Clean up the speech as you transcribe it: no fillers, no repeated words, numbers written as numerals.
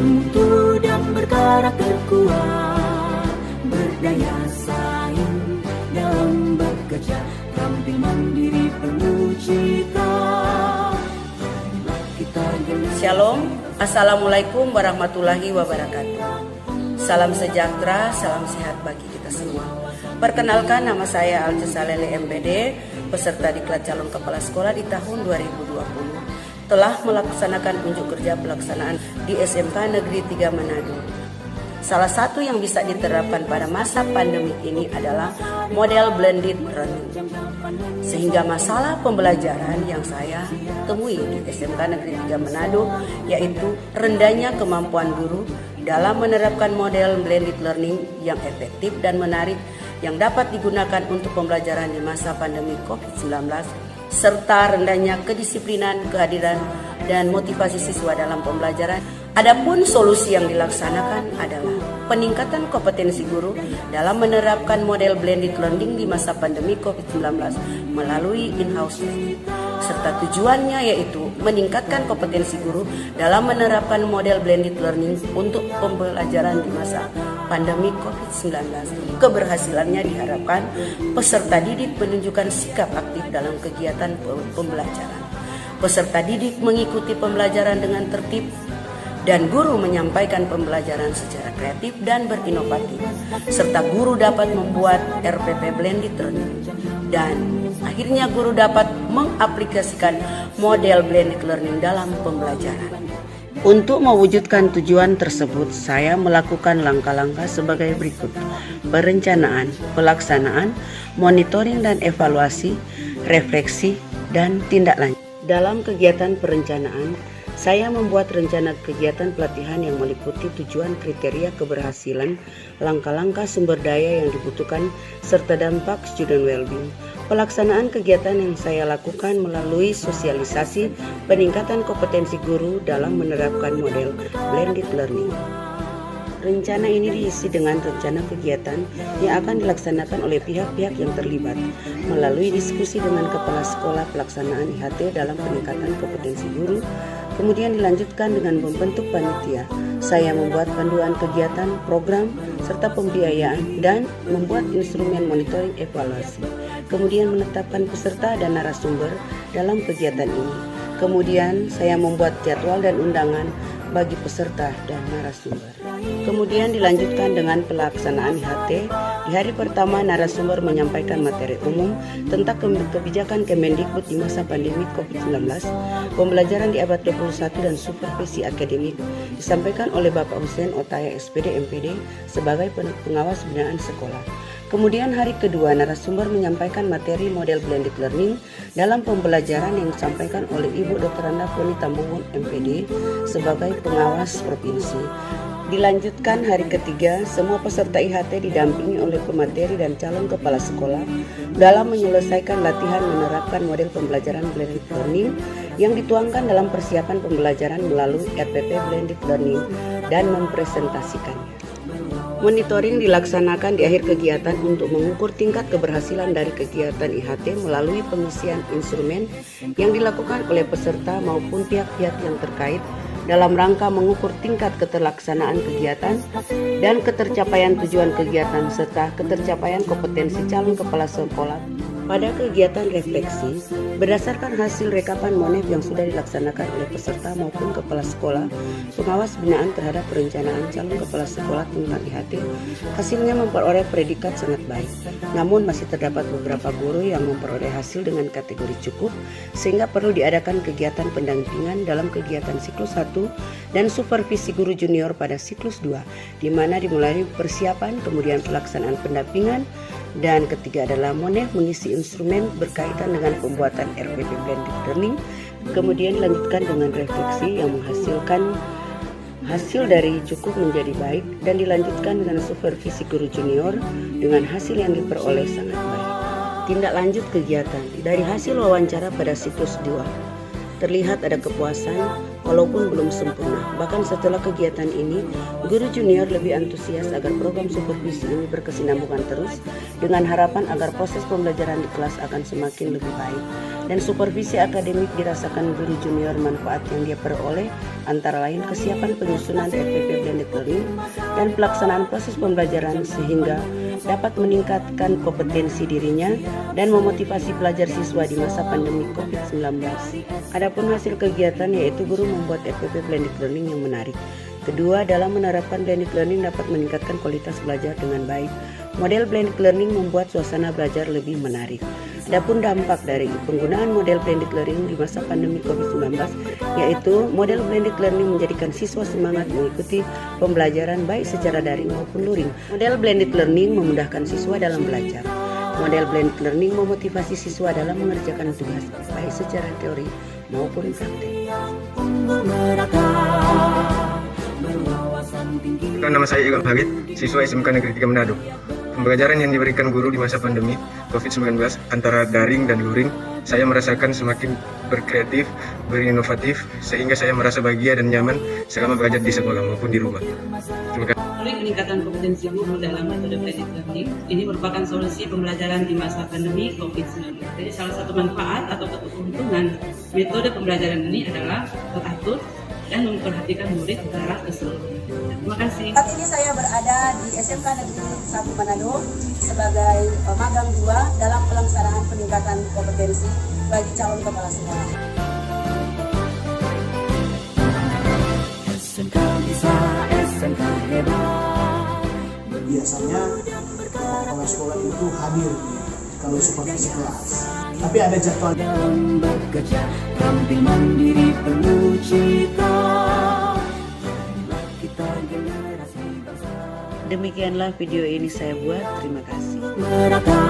bermutu dan berkarakter kuat, berdaya saing dalam bekerja, tampil mandiri penuh cita. Shalom, Assalamualaikum warahmatullahi wabarakatuh. Salam sejahtera, salam sehat bagi kita semua. Perkenalkan, nama saya Alce Salele MPD, peserta diklat calon kepala sekolah di tahun 2020. Telah melaksanakan unjuk kerja pelaksanaan di SMK Negeri 3 Manado. Salah satu yang bisa diterapkan pada masa pandemi ini adalah model blended learning. Sehingga masalah pembelajaran yang saya temui di SMK Negeri 3 Manado yaitu rendahnya kemampuan guru dalam menerapkan model blended learning yang efektif dan menarik yang dapat digunakan untuk pembelajaran di masa pandemi COVID-19 serta rendahnya kedisiplinan, kehadiran, dan motivasi siswa dalam pembelajaran. Adapun solusi yang dilaksanakan adalah peningkatan kompetensi guru dalam menerapkan model blended learning di masa pandemi COVID-19 melalui in-house learning. Serta tujuannya yaitu meningkatkan kompetensi guru dalam menerapkan model blended learning untuk pembelajaran di masa pandemi COVID-19. Keberhasilannya diharapkan peserta didik menunjukkan sikap aktif dalam kegiatan pembelajaran. Peserta didik mengikuti pembelajaran dengan tertib dan guru menyampaikan pembelajaran secara kreatif dan berinovatif, serta guru dapat membuat RPP blended learning, dan akhirnya guru dapat mengaplikasikan model blended learning dalam pembelajaran. Untuk mewujudkan tujuan tersebut, saya melakukan langkah-langkah sebagai berikut: perencanaan, pelaksanaan, monitoring dan evaluasi, refleksi, dan tindak lanjut. Dalam kegiatan perencanaan, saya membuat rencana kegiatan pelatihan yang meliputi tujuan, kriteria keberhasilan, langkah-langkah sumber daya yang dibutuhkan, serta dampak student well-being. Pelaksanaan kegiatan yang saya lakukan melalui sosialisasi, peningkatan kompetensi guru dalam menerapkan model blended learning. Rencana ini diisi dengan rencana kegiatan yang akan dilaksanakan oleh pihak-pihak yang terlibat melalui diskusi dengan kepala sekolah pelaksanaan IHT dalam peningkatan kompetensi guru. Kemudian dilanjutkan dengan membentuk panitia. Saya membuat panduan kegiatan, program, serta pembiayaan dan membuat instrumen monitoring evaluasi. Kemudian menetapkan peserta dan narasumber dalam kegiatan ini. Kemudian saya membuat jadwal dan undangan bagi peserta dan narasumber. Kemudian dilanjutkan dengan pelaksanaan IHT. Di hari pertama, narasumber menyampaikan materi umum tentang kebijakan Kemendikbud di masa pandemi COVID-19, pembelajaran di abad 21 dan supervisi akademik disampaikan oleh Bapak Hussein Otaya SPD MPD sebagai pengawas binaan sekolah. Kemudian hari kedua, narasumber menyampaikan materi model blended learning dalam pembelajaran yang disampaikan oleh Ibu Dr. Anda Poni Tambungun MPD sebagai pengawas provinsi. Dilanjutkan hari ketiga, semua peserta IHT didampingi oleh pemateri dan calon kepala sekolah dalam menyelesaikan latihan menerapkan model pembelajaran blended learning yang dituangkan dalam persiapan pembelajaran melalui RPP blended learning dan mempresentasikannya. Monitoring dilaksanakan di akhir kegiatan untuk mengukur tingkat keberhasilan dari kegiatan IHT melalui pengisian instrumen yang dilakukan oleh peserta maupun pihak-pihak yang terkait dalam rangka mengukur tingkat keterlaksanaan kegiatan dan ketercapaian tujuan kegiatan serta ketercapaian kompetensi calon kepala sekolah. Pada kegiatan refleksi, berdasarkan hasil rekapan MONEF yang sudah dilaksanakan oleh peserta maupun kepala sekolah, pengawas binaan terhadap perencanaan calon kepala sekolah tentang IHT, hasilnya memperoleh predikat sangat baik. Namun masih terdapat beberapa guru yang memperoleh hasil dengan kategori cukup, sehingga perlu diadakan kegiatan pendampingan dalam kegiatan siklus 1 dan supervisi guru junior pada siklus 2, di mana dimulai persiapan, kemudian pelaksanaan pendampingan, dan ketiga adalah MONEF mengisi instrumen berkaitan dengan pembuatan RPP blended learning. Kemudian dilanjutkan dengan refleksi yang menghasilkan hasil dari cukup menjadi baik, dan dilanjutkan dengan supervisi guru junior dengan hasil yang diperoleh sangat baik. Tindak lanjut kegiatan dari hasil wawancara pada siklus 2. Terlihat ada kepuasan walaupun belum sempurna. Bahkan setelah kegiatan ini, guru junior lebih antusias agar program supervisi ini berkesinambungan terus dengan harapan agar proses pembelajaran di kelas akan semakin lebih baik. Dan supervisi akademik dirasakan guru junior manfaat yang dia peroleh antara lain kesiapan penyusunan FPP Blended Learning dan pelaksanaan proses pembelajaran sehingga dapat meningkatkan kompetensi dirinya dan memotivasi pelajar siswa di masa pandemi COVID-19. Adapun hasil kegiatan yaitu guru membuat FPP Blended Learning yang menarik. Kedua, dalam menerapkan blended learning dapat meningkatkan kualitas belajar dengan baik. Model blended learning membuat suasana belajar lebih menarik. Adapun dampak dari penggunaan model blended learning di masa pandemi COVID-19 yaitu model blended learning menjadikan siswa semangat mengikuti pembelajaran baik secara daring maupun luring. Model blended learning memudahkan siswa dalam belajar. Model blended learning memotivasi siswa dalam mengerjakan tugas baik secara teori maupun praktik. Nama saya Iqbal Farid, siswa SMK Negeri 3 Manado. Pembelajaran yang diberikan guru di masa pandemi COVID-19 antara daring dan luring, saya merasakan semakin berkreatif, berinovatif, sehingga saya merasa bahagia dan nyaman selama belajar di sekolah maupun di rumah. Terima kasih. Melalui peningkatan kompetensi guru dalam metode blended learning, ini merupakan solusi pembelajaran di masa pandemi COVID-19. Jadi salah satu manfaat atau keuntungan metode pembelajaran ini adalah teratur dan memperhatikan murid secara keseluruhan. Terima kasih. Saat ini saya berada di SMK Negeri 1 Manado sebagai magang 2 dalam pelaksanaan peningkatan kompetensi bagi calon kepala sekolah. SMK bisa, SMK hebat. Biasanya kepala sekolah itu hadir kalau supervisi kelas, tapi ada jadwal Dalam bekerja, tampil mandiri penuh cita. Kita generasi bangsa Demikianlah video ini saya buat. Terima kasih. merata.